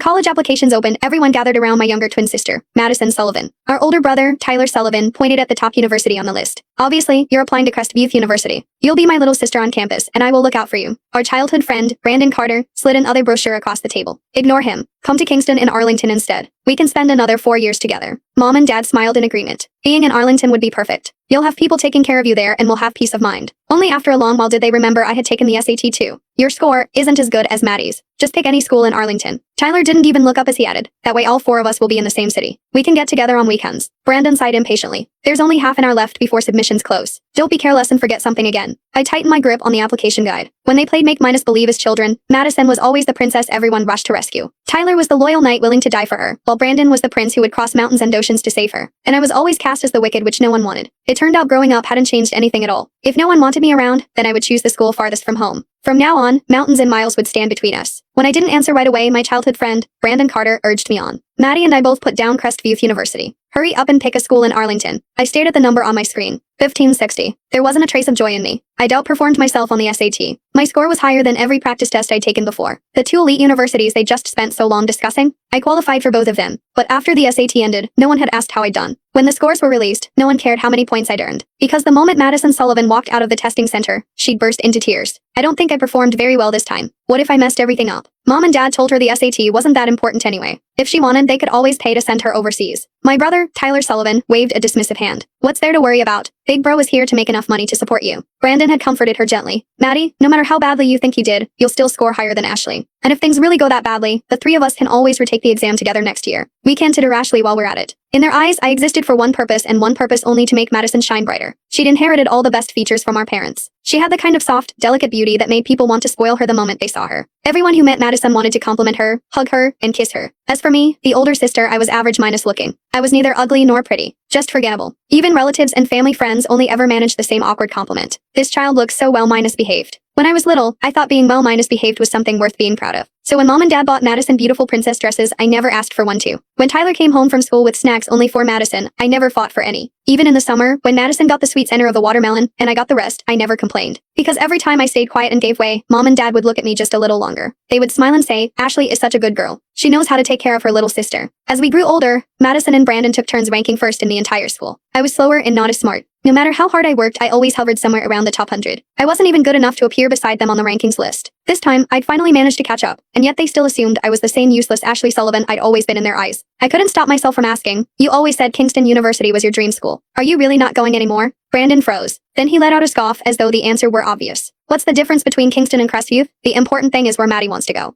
college applications opened, everyone gathered around my younger twin sister, Madison Sullivan. Our older brother, Tyler Sullivan, pointed at the top university on the list. Obviously, you're applying to Crestview University. You'll be my little sister on campus, and I will look out for you. Our childhood friend, Brandon Carter, slid another brochure across the table. Ignore him. Come to Kingston in Arlington instead. We can spend another 4 years together. Mom and Dad smiled in agreement. Being in Arlington would be perfect. You'll have people taking care of you there and will have peace of mind. Only after a long while did they remember I had taken the SAT too. Your score isn't as good as Maddie's. Just pick any school in Arlington. Tyler didn't even look up as he added. That way all 4 of us will be in the same city. We can get together on weekends. Brandon sighed impatiently. There's only half an hour left before submissions close. Don't be careless and forget something again. I tightened my grip on the application guide. When they played Make-Believe as children, Madison was always the princess everyone rushed to rescue. Tyler was the loyal knight willing to die for her, while Brandon was the prince who would cross mountains and oceans to save her. And I was always cast as the wicked, which no one wanted. It turned out growing up hadn't changed anything at all. If no one wanted me around, then I would choose the school farthest from home. From now on, mountains and miles would stand between us. When I didn't answer right away, my childhood friend, Brandon Carter, urged me on. Maddie and I both put down Crestview University. Hurry up and pick a school in Arlington. I stared at the number on my screen. 1560. There wasn't a trace of joy in me. I outperformed myself on the SAT. My score was higher than every practice test I'd taken before. The 2 elite universities they just spent so long discussing, I qualified for both of them. But after the SAT ended, no one had asked how I'd done. When the scores were released, no one cared how many points I'd earned. Because the moment Madison Sullivan walked out of the testing center, she'd burst into tears. I don't think I performed very well this time. What if I messed everything up? Mom and Dad told her the SAT wasn't that important anyway. If she wanted, they could always pay to send her overseas. My brother, Tyler Sullivan, waved a dismissive hand. What's there to worry about? Big bro is here to make enough money to support you. Brandon had comforted her gently. Maddie, no matter how badly you think you did, you'll still score higher than Ashley. And if things really go that badly, the 3 of us can always retake the exam together next year. We can tutor Ashley while we're at it. In their eyes, I existed for one purpose and one purpose only, to make Madison shine brighter. She'd inherited all the best features from our parents. She had the kind of soft, delicate beauty that made people want to spoil her the moment they saw her. Everyone who met Madison wanted to compliment her, hug her, and kiss her. As for me, the older sister, I was average minus looking. I was neither ugly nor pretty, just forgettable. Even relatives and family friends only ever managed the same awkward compliment. This child looks so well minus behaved. When I was little, I thought being well minus behaved was something worth being proud of. So when Mom and Dad bought Madison beautiful princess dresses, I never asked for one too. When Tyler came home from school with snacks only for Madison, I never fought for any. Even in the summer, when Madison got the sweet center of the watermelon, and I got the rest, I never complained. Because every time I stayed quiet and gave way, Mom and Dad would look at me just a little longer. They would smile and say, Ashley is such a good girl. She knows how to take care of her little sister. As we grew older, Madison and Brandon took turns ranking first in the entire school. I was slower and not as smart. No matter how hard I worked, I always hovered somewhere around the top 100. I wasn't even good enough to appear beside them on the rankings list. This time, I'd finally managed to catch up, and yet they still assumed I was the same useless Ashley Sullivan I'd always been in their eyes. I couldn't stop myself from asking, you always said Kingston University was your dream school. Are you really not going anymore? Brandon froze. Then he let out a scoff as though the answer were obvious. What's the difference between Kingston and Crestview? The important thing is where Maddie wants to go.